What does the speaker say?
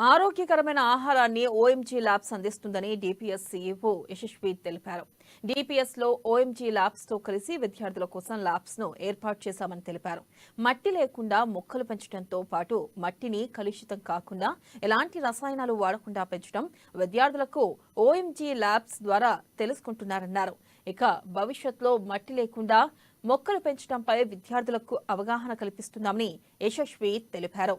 ఆరోగ్యకరమైన ఆహారాన్ని OMG labs అందిస్తుందని డిపిఎస్ సీఈఓ యశస్వి తెలిపారు. డిపిఎస్ లో ఓఎంజీ ల్యాబ్స్ తో కలిసి విద్యార్థుల కోసం ల్యాబ్స్ ను ఏర్పాటు చేశామని తెలిపారు. మట్టి లేకుండా మొక్కలు పెంచడంతో పాటు మట్టిని కలుషితం కాకుండా ఎలాంటి రసాయనాలు వాడకుండా పెంచడం విద్యార్థులకు ఓఎంజీ ల్యాబ్స్ ద్వారా తెలుసుకుంటున్నారన్నారు. ఇక భవిష్యత్తులో మట్టి లేకుండా మొక్కలు పెంచడంపై విద్యార్థులకు అవగాహన కల్పిస్తున్నామని యశస్వి తెలిపారు.